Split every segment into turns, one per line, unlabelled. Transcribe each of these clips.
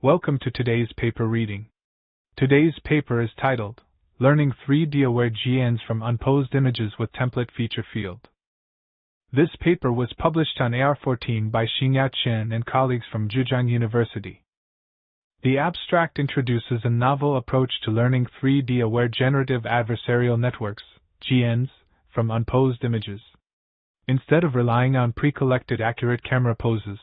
Welcome to today's paper reading. Today's paper is titled, Learning 3D-Aware GANs from Unposed Images with Template Feature Field. This paper was published on AR14 by Xinya Chen and colleagues from Zhang University. The abstract introduces a novel approach to learning 3D-aware generative adversarial networks, GANs, from unposed images. Instead of relying on pre-collected accurate camera poses,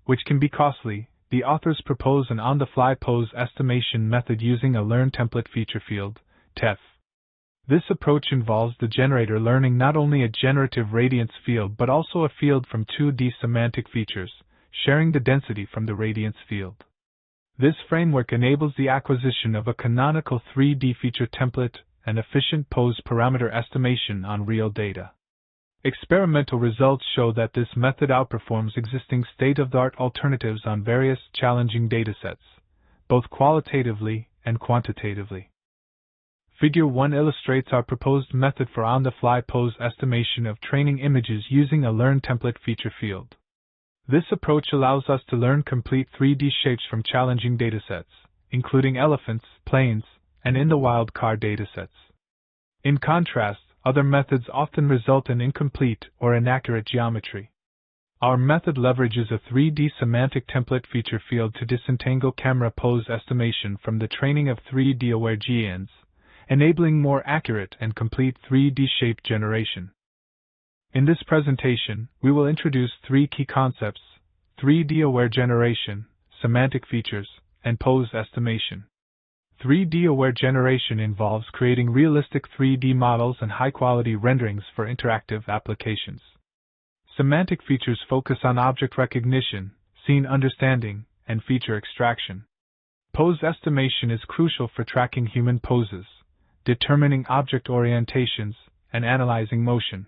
which can be costly, the authors propose an on-the-fly pose estimation method using a Learn Template Feature Field, TeFF. This approach involves the generator learning not only a generative radiance field but also a field from 2D semantic features, sharing the density from the radiance field. This framework enables the acquisition of a canonical 3D feature template and efficient pose parameter estimation on real data. Experimental results show that this method outperforms existing state-of-the-art alternatives on various challenging datasets, both qualitatively and quantitatively. Figure 1 illustrates our proposed method for on-the-fly pose estimation of training images using a Learn Template Feature Field. This approach allows us to learn complete 3D shapes from challenging datasets, including elephants, planes, and in-the-wild car datasets. In contrast, other methods often result in incomplete or inaccurate geometry. Our method leverages a 3D semantic template feature field to disentangle camera pose estimation from the training of 3D-aware GANs, enabling more accurate and complete 3D shape generation. In this presentation, we will introduce three key concepts: 3D-aware generation, semantic features, and pose estimation. 3D-aware generation involves creating realistic 3D models and high-quality renderings for interactive applications. Semantic features focus on object recognition, scene understanding, and feature extraction. Pose estimation is crucial for tracking human poses, determining object orientations, and analyzing motion.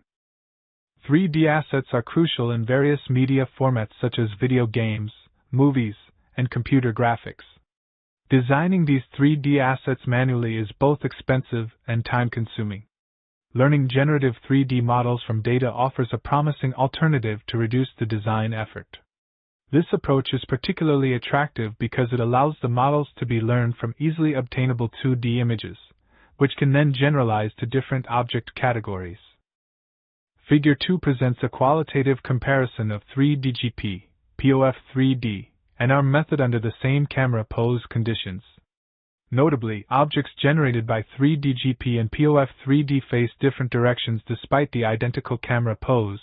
3D assets are crucial in various media formats such as video games, movies, and computer graphics. Designing these 3D assets manually is both expensive and time-consuming. Learning generative 3D models from data offers a promising alternative to reduce the design effort. This approach is particularly attractive because it allows the models to be learned from easily obtainable 2D images, which can then generalize to different object categories. Figure 2 presents a qualitative comparison of 3DGP, POF 3D, and our method under the same camera pose conditions. Notably, objects generated by 3DGP and POF 3D face different directions despite the identical camera pose,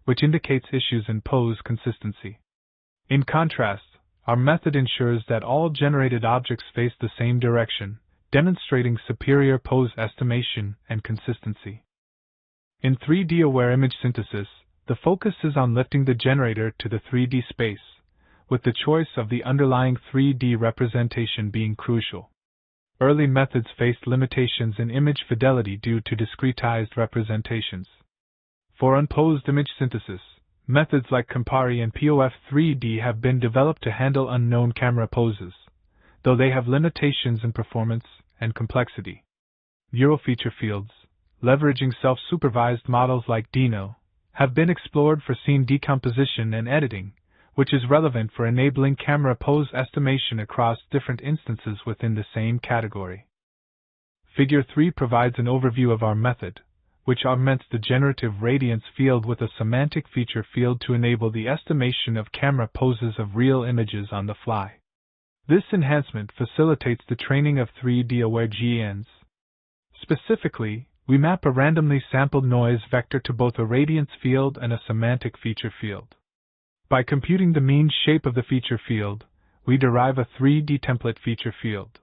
which indicates issues in pose consistency. In contrast, our method ensures that all generated objects face the same direction, demonstrating superior pose estimation and consistency. In 3D-aware image synthesis, the focus is on lifting the generator to the 3D space, with the choice of the underlying 3D representation being crucial. Early methods faced limitations in image fidelity due to discretized representations. For unposed image synthesis, methods like Campari and POF 3D have been developed to handle unknown camera poses, though they have limitations in performance and complexity. Neural feature fields, leveraging self-supervised models like Dino, have been explored for scene decomposition and editing, which is relevant for enabling camera pose estimation across different instances within the same category. Figure 3 provides an overview of our method, which augments the generative radiance field with a semantic feature field to enable the estimation of camera poses of real images on the fly. This enhancement facilitates the training of 3D-aware GANs. Specifically, we map a randomly sampled noise vector to both a radiance field and a semantic feature field. By computing the mean shape of the feature field, we derive a 3D template feature field.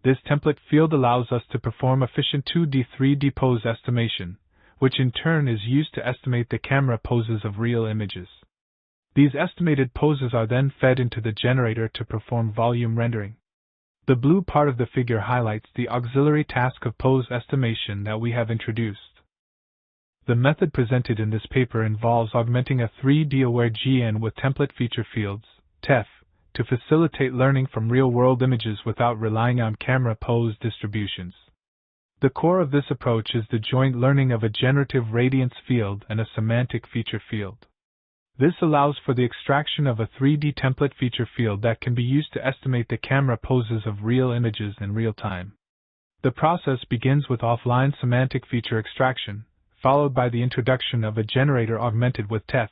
This template field allows us to perform efficient 2D/3D pose estimation, which in turn is used to estimate the camera poses of real images. These estimated poses are then fed into the generator to perform volume rendering. The blue part of the figure highlights the auxiliary task of pose estimation that we have introduced. The method presented in this paper involves augmenting a 3D-aware GAN with template feature fields, TeFF, to facilitate learning from real-world images without relying on camera pose distributions. The core of this approach is the joint learning of a generative radiance field and a semantic feature field. This allows for the extraction of a 3D template feature field that can be used to estimate the camera poses of real images in real time. The process begins with offline semantic feature extraction, followed by the introduction of a generator augmented with TeFF.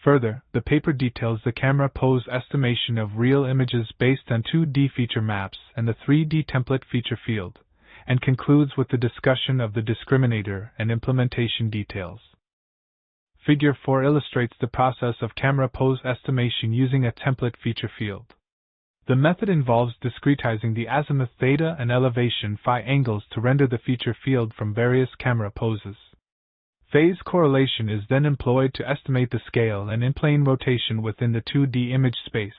Further, the paper details the camera pose estimation of real images based on 2D feature maps and the 3D template feature field, and concludes with the discussion of the discriminator and implementation details. Figure 4 illustrates the process of camera pose estimation using a template feature field. The method involves discretizing the azimuth theta and elevation phi angles to render the feature field from various camera poses. Phase correlation is then employed to estimate the scale and in-plane rotation within the 2D image space,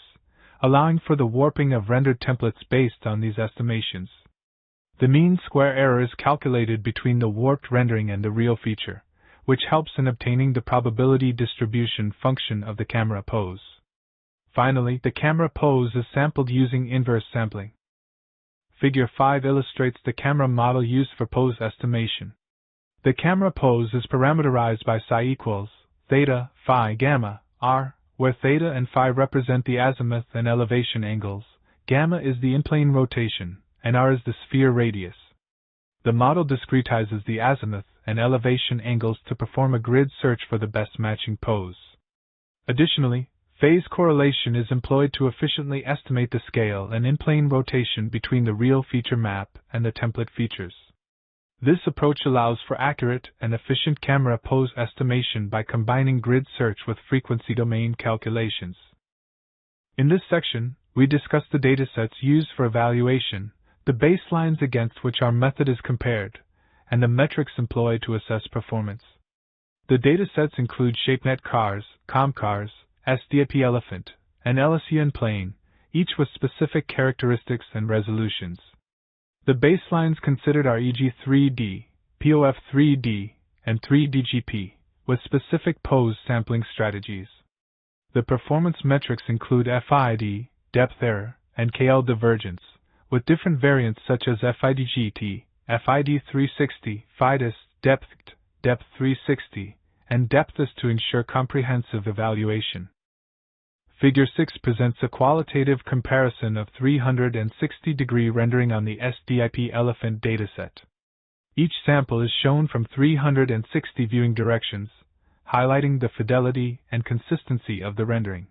allowing for the warping of rendered templates based on these estimations. The mean square error is calculated between the warped rendering and the real feature, which helps in obtaining the probability distribution function of the camera pose. Finally, the camera pose is sampled using inverse sampling. Figure 5 illustrates the camera model used for pose estimation. The camera pose is parameterized by psi equals theta, phi, gamma, r, where theta and phi represent the azimuth and elevation angles, gamma is the in-plane rotation, and r is the sphere radius. The model discretizes the azimuth and elevation angles to perform a grid search for the best matching pose. Additionally, phase correlation is employed to efficiently estimate the scale and in-plane rotation between the real feature map and the template features. This approach allows for accurate and efficient camera pose estimation by combining grid search with frequency domain calculations. In this section, we discuss the datasets used for evaluation, the baselines against which our method is compared, and the metrics employed to assess performance. The datasets include ShapeNet cars, ComCars, SDIP Elephant, and LSUN Plane, each with specific characteristics and resolutions. The baselines considered are e.g. 3D, POF 3D, and 3DGP, with specific pose sampling strategies. The performance metrics include FID, depth error, and KL divergence, with different variants such as FIDGT, FID 360, FIDIS, depth 360, and depths to ensure comprehensive evaluation. Figure 6 presents a qualitative comparison of 360-degree rendering on the SDIP Elephant dataset. Each sample is shown from 360 viewing directions, highlighting the fidelity and consistency of the rendering.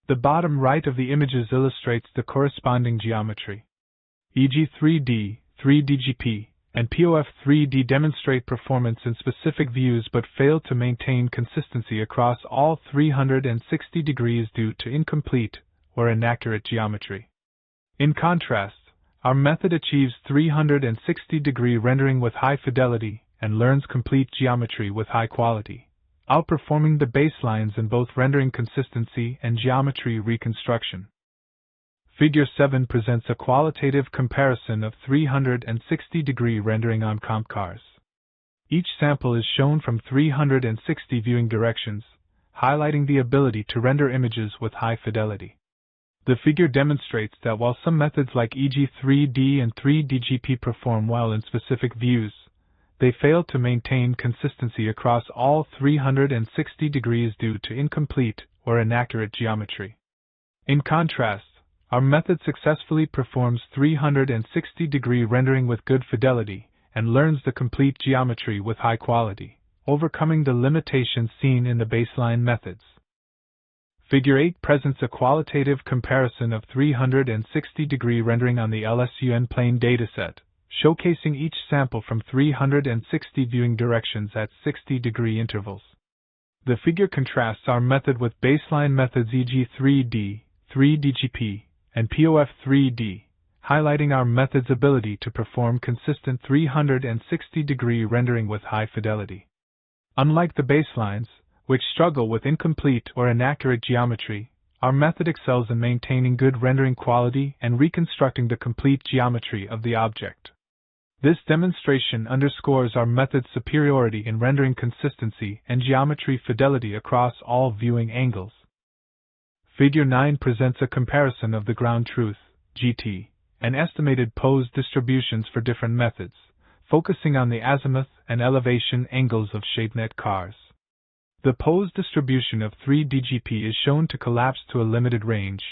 The bottom right of the images illustrates the corresponding geometry. e.g. 3D, 3DGP, and POF 3D demonstrate performance in specific views but fail to maintain consistency across all 360 degrees due to incomplete or inaccurate geometry. In contrast, our method achieves 360-degree rendering with high fidelity and learns complete geometry with high quality, outperforming the baselines in both rendering consistency and geometry reconstruction. Figure 7 presents a qualitative comparison of 360-degree rendering on ComCars. Each sample is shown from 360 viewing directions, highlighting the ability to render images with high fidelity. The figure demonstrates that while some methods like e.g. 3D and 3DGP perform well in specific views, they fail to maintain consistency across all 360 degrees due to incomplete or inaccurate geometry. In contrast, our method successfully performs 360-degree rendering with good fidelity and learns the complete geometry with high quality, overcoming the limitations seen in the baseline methods. Figure 8 presents a qualitative comparison of 360-degree rendering on the LSUN Plane dataset, showcasing each sample from 360 viewing directions at 60-degree intervals. The figure contrasts our method with baseline methods e.g. 3D, 3DGP, and POF 3D, highlighting our method's ability to perform consistent 360-degree rendering with high fidelity. Unlike the baselines, which struggle with incomplete or inaccurate geometry, our method excels in maintaining good rendering quality and reconstructing the complete geometry of the object. This demonstration underscores our method's superiority in rendering consistency and geometry fidelity across all viewing angles. Figure 9 presents a comparison of the ground truth, GT, and estimated pose distributions for different methods, focusing on the azimuth and elevation angles of ShapeNet cars. The pose distribution of 3D-GP is shown to collapse to a limited range,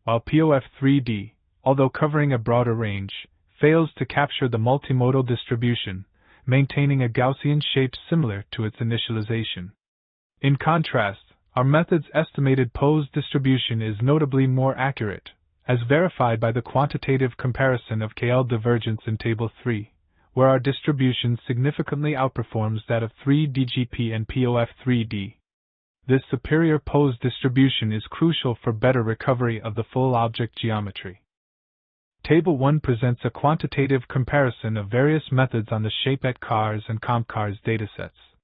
while POF 3D, although covering a broader range, fails to capture the multimodal distribution, maintaining a Gaussian shape similar to its initialization. In contrast, our method's estimated pose distribution is notably more accurate, as verified by the quantitative comparison of KL divergence in Table 3, where our distribution significantly outperforms that of 3D-GP and POF 3D. This superior pose distribution is crucial for better recovery of the full object geometry. Table 1 presents a quantitative comparison of various methods on the ShapeNet CARS and CompCARS datasets.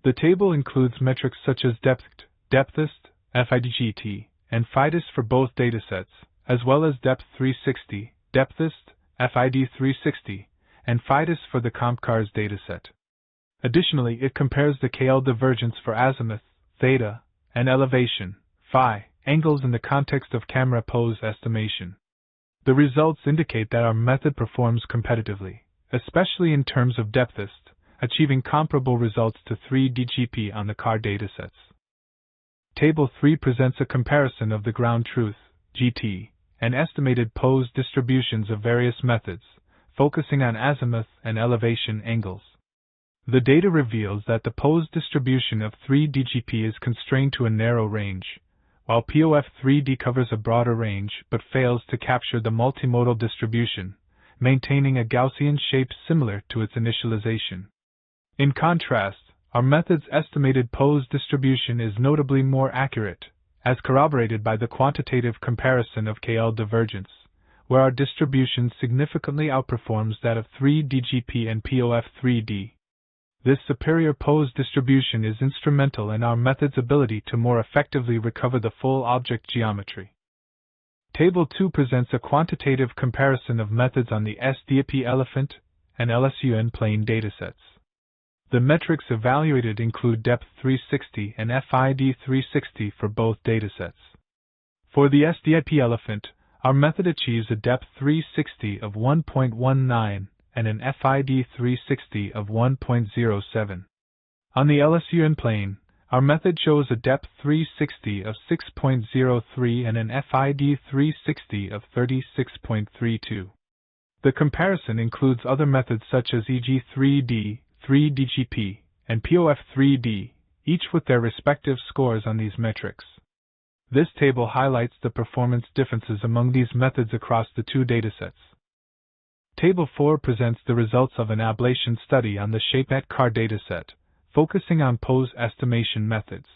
The table includes metrics such as depthist, FIDGT, and FIDIS for both datasets, as well as depth 360, depthist, FID 360, and FIDIS for the CompCARS dataset. Additionally, it compares the KL divergence for azimuth, theta, and elevation, phi, angles in the context of camera pose estimation. The results indicate that our method performs competitively, especially in terms of depthist, achieving comparable results to 3D-GP on the CAR datasets. Table 3 presents a comparison of the ground truth, GT, and estimated pose distributions of various methods, focusing on azimuth and elevation angles. The data reveals that the pose distribution of 3D-GP is constrained to a narrow range, while POF 3D covers a broader range but fails to capture the multimodal distribution, maintaining a Gaussian shape similar to its initialization. In contrast, our method's estimated pose distribution is notably more accurate, as corroborated by the quantitative comparison of KL divergence, where our distribution significantly outperforms that of 3D-GP and POF 3D. This superior pose distribution is instrumental in our method's ability to more effectively recover the full object geometry. Table 2 presents a quantitative comparison of methods on the SDAP elephant and LSUN plane datasets. The metrics evaluated include depth 360 and FID 360 for both datasets. For the SDAP elephant, our method achieves a depth 360 of 1.19 and an FID 360 of 1.07. On the LSUN plane, our method shows a depth 360 of 6.03 and an FID 360 of 36.32. The comparison includes other methods such as e.g. 3D, 3D-GP, and POF 3D, each with their respective scores on these metrics. This table highlights the performance differences among these methods across the two datasets. Table 4 presents the results of an ablation study on the ShapeNet CAR dataset, focusing on pose estimation methods.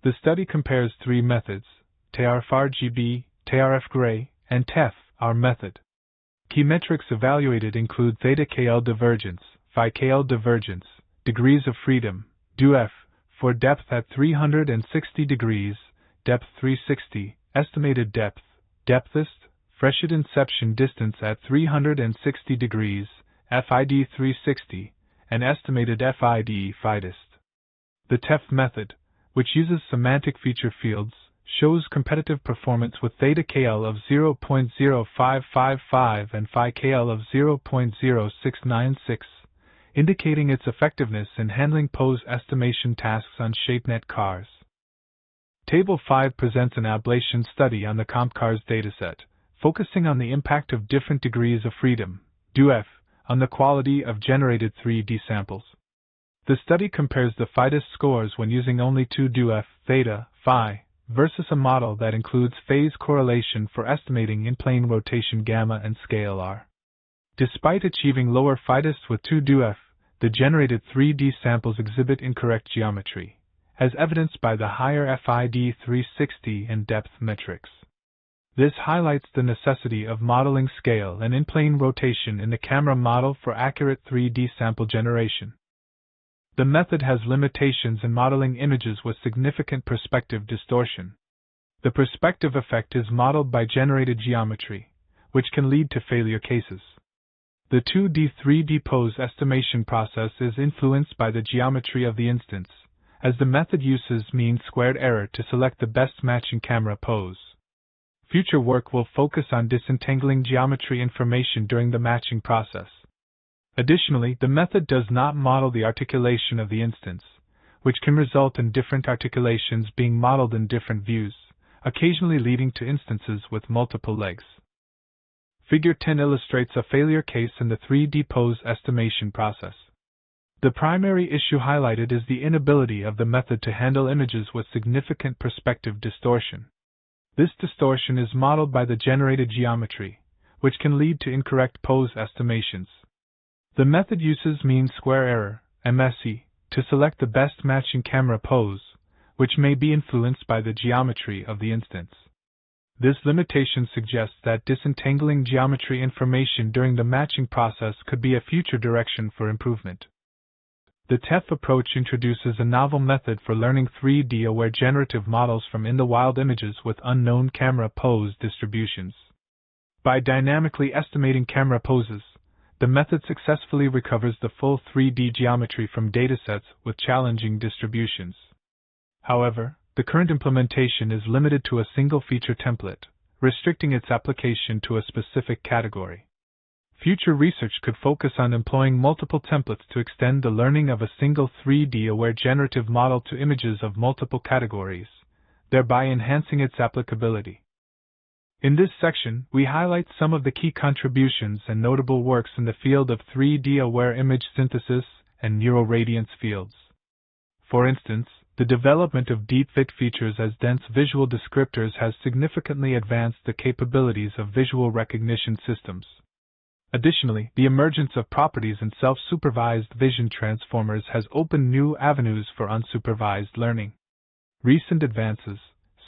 The study compares three methods, TRF-RGB, TRF-Gray, and TeFF, our method. Key metrics evaluated include theta KL divergence, phi KL divergence, degrees of freedom, DUF, for depth at 360 degrees, depth 360, estimated depth, depthist, fresh at inception distance at 360 degrees, FID 360, and estimated FID FIDIST. The TeFF method, which uses semantic feature fields, shows competitive performance with theta KL of 0.0555 and phi KL of 0.0696, indicating its effectiveness in handling pose estimation tasks on ShapeNet CARs. Table 5 presents an ablation study on the CompCARS dataset, focusing on the impact of different degrees of freedom, DUF, on the quality of generated 3D samples. The study compares the FIDIS scores when using only two DUF, theta, phi, versus a model that includes phase correlation for estimating in-plane rotation gamma and scale R. Despite achieving lower FIDIS with two DUF, the generated 3D samples exhibit incorrect geometry, as evidenced by the higher FID 360 and depth metrics. This highlights the necessity of modeling scale and in-plane rotation in the camera model for accurate 3D sample generation. The method has limitations in modeling images with significant perspective distortion. The perspective effect is modeled by generated geometry, which can lead to failure cases. The 2D-3D pose estimation process is influenced by the geometry of the instance, as the method uses mean-squared error to select the best matching camera pose. Future work will focus on disentangling geometry information during the matching process. Additionally, the method does not model the articulation of the instance, which can result in different articulations being modeled in different views, occasionally leading to instances with multiple legs. Figure 10 illustrates a failure case in the 3D pose estimation process. The primary issue highlighted is the inability of the method to handle images with significant perspective distortion. This distortion is modeled by the generated geometry, which can lead to incorrect pose estimations. The method uses mean square error, MSE, to select the best matching camera pose, which may be influenced by the geometry of the instance. This limitation suggests that disentangling geometry information during the matching process could be a future direction for improvement. The TeFF approach introduces a novel method for learning 3D-aware generative models from in-the-wild images with unknown camera pose distributions. By dynamically estimating camera poses, the method successfully recovers the full 3D geometry from datasets with challenging distributions. However, the current implementation is limited to a single feature template, restricting its application to a specific category. Future research could focus on employing multiple templates to extend the learning of a single 3D-aware generative model to images of multiple categories, thereby enhancing its applicability. In this section, we highlight some of the key contributions and notable works in the field of 3D-aware image synthesis and neural radiance fields. For instance, the development of deepfake features as dense visual descriptors has significantly advanced the capabilities of visual recognition systems. Additionally, the emergence of properties in self-supervised vision transformers has opened new avenues for unsupervised learning. Recent advances,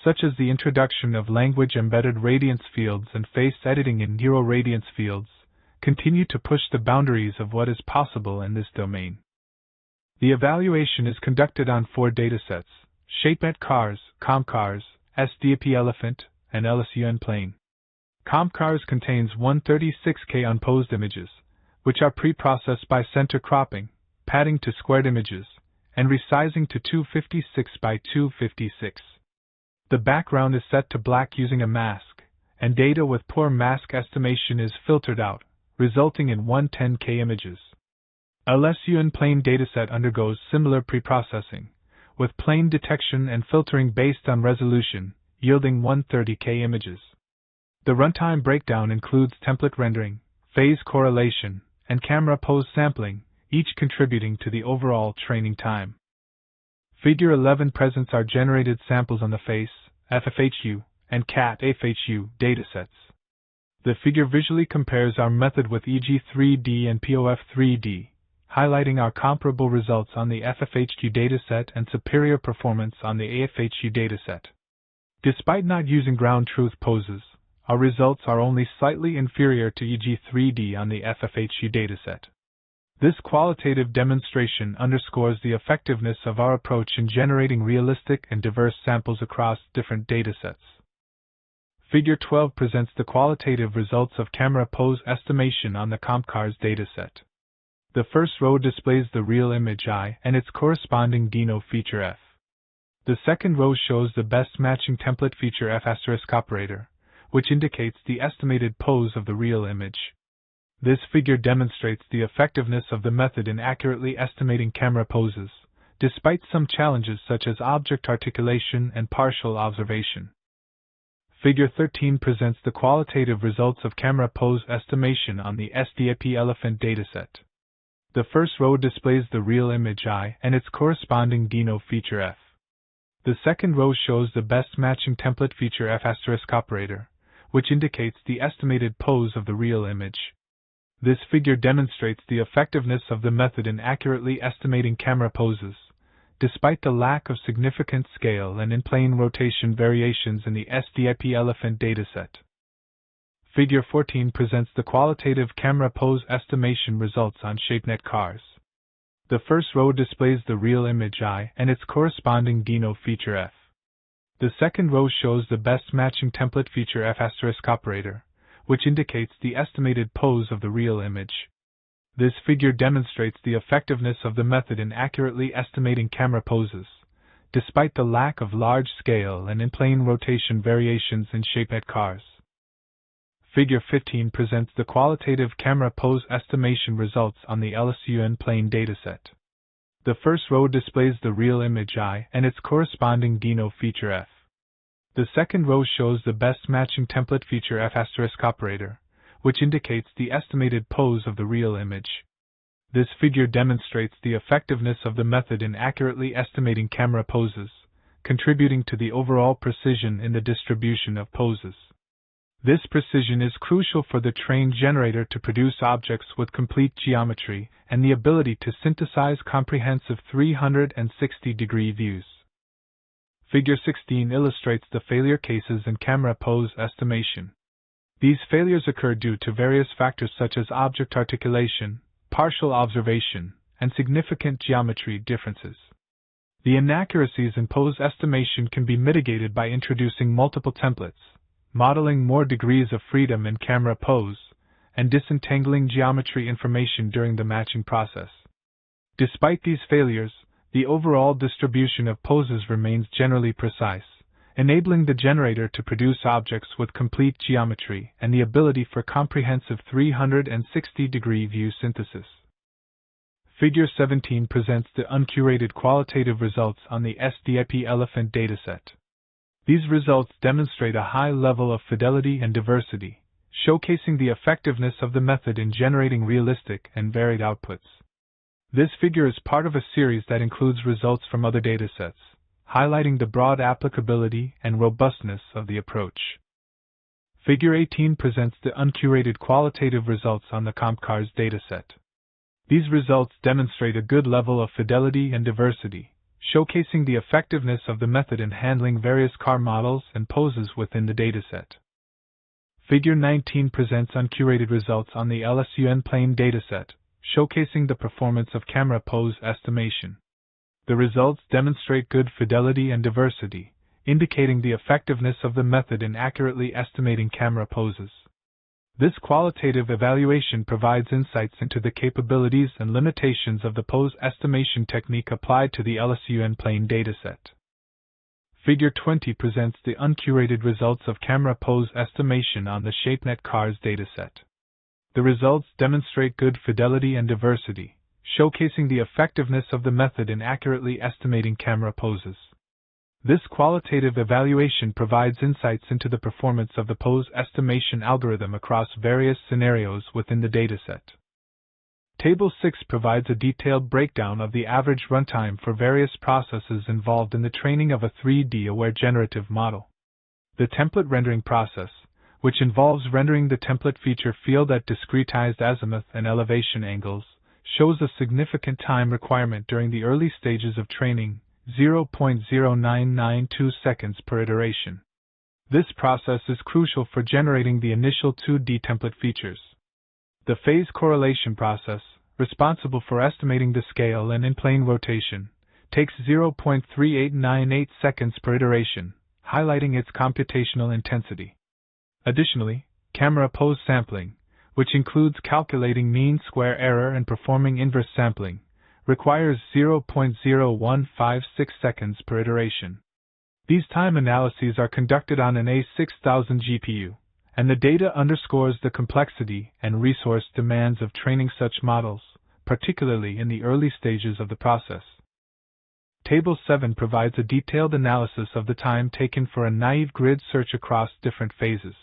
such as the introduction of language-embedded radiance fields and face editing in neural radiance fields, continue to push the boundaries of what is possible in this domain. The evaluation is conducted on 4 datasets: ShapeNet cars, ComCars, SDAP Elephant, and LSUN Plane. ComCars contains 136K unposed images, which are pre-processed by center cropping, padding to squared images, and resizing to 256 by 256. The background is set to black using a mask, and data with poor mask estimation is filtered out, resulting in 110K images. LSUN Plane dataset undergoes similar pre-processing, with plane detection and filtering based on resolution, yielding 130K images. The runtime breakdown includes template rendering, phase correlation, and camera pose sampling, each contributing to the overall training time. Figure 11 presents our generated samples on the face, FFHU, and CAT FHU datasets. The figure visually compares our method with EG3D and POF3D, highlighting our comparable results on the FFHU dataset and superior performance on the AFHU dataset. Despite not using ground truth poses, our results are only slightly inferior to EG3D on the FFHU dataset. This qualitative demonstration underscores the effectiveness of our approach in generating realistic and diverse samples across different datasets. Figure 12 presents the qualitative results of camera pose estimation on the ComCars dataset. The first row displays the real image I and its corresponding deno feature F. The second row shows the best matching template feature F** operator, which indicates the estimated pose of the real image. This figure demonstrates the effectiveness of the method in accurately estimating camera poses, despite some challenges such as object articulation and partial observation. Figure 13 presents the qualitative results of camera pose estimation on the SDAP Elephant dataset. The first row displays the real image I and its corresponding deno feature F. The second row shows the best matching template feature F** operator, which indicates the estimated pose of the real image. This figure demonstrates the effectiveness of the method in accurately estimating camera poses, despite the lack of significant scale and in-plane rotation variations in the SDAP Elephant dataset. Figure 14 presents the qualitative camera pose estimation results on ShapeNet cars. The first row displays the real image I and its corresponding deno feature F. The second row shows the best matching template feature F** operator, which indicates the estimated pose of the real image. This figure demonstrates the effectiveness of the method in accurately estimating camera poses, despite the lack of large-scale and in-plane rotation variations in ShapeNet cars. Figure 15 presents the qualitative camera pose estimation results on the LSUN Plane dataset. The first row displays the real image I and its corresponding deno feature F. The second row shows the best matching template feature F** operator, which indicates the estimated pose of the real image. This figure demonstrates the effectiveness of the method in accurately estimating camera poses, contributing to the overall precision in the distribution of poses. This precision is crucial for the trained generator to produce objects with complete geometry and the ability to synthesize comprehensive 360-degree views. Figure 16 illustrates the failure cases in camera pose estimation. These failures occur due to various factors such as object articulation, partial observation, and significant geometry differences. The inaccuracies in pose estimation can be mitigated by introducing multiple templates, modeling more degrees of freedom in camera pose, and disentangling geometry information during the matching process. Despite these failures, the overall distribution of poses remains generally precise, enabling the generator to produce objects with complete geometry and the ability for comprehensive 360-degree view synthesis. Figure 17 presents the uncurated qualitative results on the SDIP elephant dataset. These results demonstrate a high level of fidelity and diversity, showcasing the effectiveness of the method in generating realistic and varied outputs. This figure is part of a series that includes results from other datasets, highlighting the broad applicability and robustness of the approach. Figure 18 presents the uncurated qualitative results on the CompCars dataset. These results demonstrate a good level of fidelity and diversity, showcasing the effectiveness of the method in handling various car models and poses within the dataset. Figure 19 presents uncurated results on the LSUN plane dataset, showcasing the performance of camera pose estimation. The results demonstrate good fidelity and diversity, indicating the effectiveness of the method in accurately estimating camera poses. This qualitative evaluation provides insights into the capabilities and limitations of the pose estimation technique applied to the LSUN plane dataset. Figure 20 presents the uncurated results of camera pose estimation on the ShapeNet Cars dataset. The results demonstrate good fidelity and diversity, showcasing the effectiveness of the method in accurately estimating camera poses. This qualitative evaluation provides insights into the performance of the pose estimation algorithm across various scenarios within the dataset. Table 6 provides a detailed breakdown of the average runtime for various processes involved in the training of a 3D-Aware generative model. The template rendering process, which involves rendering the template feature field at discretized azimuth and elevation angles, shows a significant time requirement during the early stages of training, 0.0992 seconds per iteration. This process is crucial for generating the initial 2D template features. The phase correlation process, responsible for estimating the scale and in-plane rotation, takes 0.3898 seconds per iteration, highlighting its computational intensity. Additionally, camera pose sampling, which includes calculating mean square error and performing inverse sampling, requires 0.0156 seconds per iteration. These time analyses are conducted on an A6000 GPU, and the data underscores the complexity and resource demands of training such models, particularly in the early stages of the process. Table 7 provides a detailed analysis of the time taken for a naive grid search across different phases.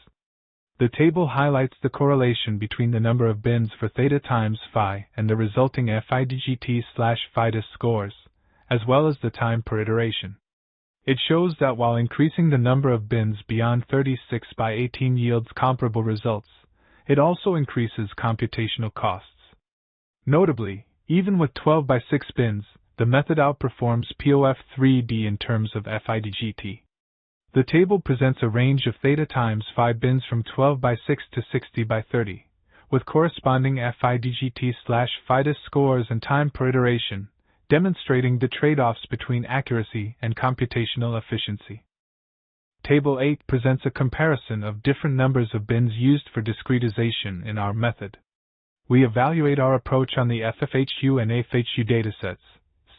The table highlights the correlation between the number of bins for theta times phi and the resulting FIDGT/FIDUS scores, as well as the time per iteration. It shows that while increasing the number of bins beyond 36 by 18 yields comparable results, it also increases computational costs. Notably, even with 12 by 6 bins, the method outperforms POF3D in terms of FIDGT. The table presents a range of theta times phi bins from 12 by 6 to 60 by 30, with corresponding FIDGT/FIDUS scores and time per iteration, demonstrating the trade-offs between accuracy and computational efficiency. Table 8 presents a comparison of different numbers of bins used for discretization in our method. We evaluate our approach on the FFHU and AFHU datasets,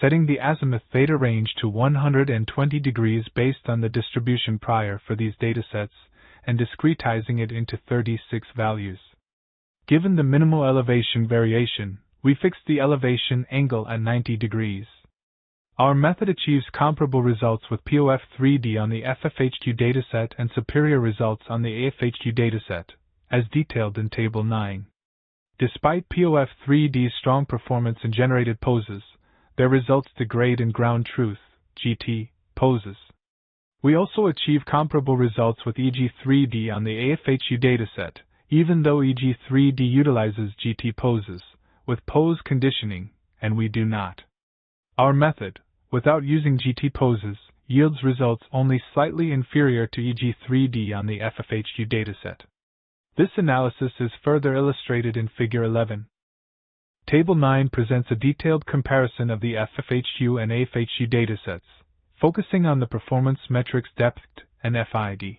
setting the azimuth theta range to 120 degrees based on the distribution prior for these datasets, and discretizing it into 36 values. Given the minimal elevation variation, We fixed the elevation angle at 90 degrees. Our method achieves comparable results with POF 3D on the FFHQ dataset and superior results on the AFHQ dataset, as detailed in Table 9. Despite POF 3D's strong performance in generated poses, their results degrade in ground truth (GT) poses. We also achieve comparable results with EG3D on the AFHQ dataset, even though EG3D utilizes GT poses, with pose conditioning, and we do not. Our method, without using GT poses, yields results only slightly inferior to EG3D on the FFHQ dataset. This analysis is further illustrated in Figure 11. Table 9 presents a detailed comparison of the FFHQ and AFHQ datasets, focusing on the performance metrics depth and FID.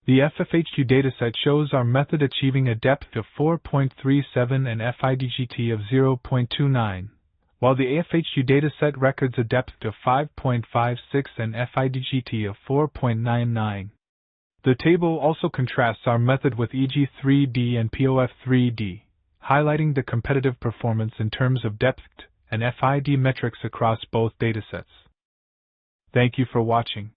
The FFHQ dataset shows our method achieving a depth of 4.37 and FID-GT of 0.29, while the AFHQ dataset records a depth of 5.56 and FID-GT of 4.99. The table also contrasts our method with EG3D and POF 3D, highlighting the competitive performance in terms of depth and FID metrics across both datasets. Thank you for watching.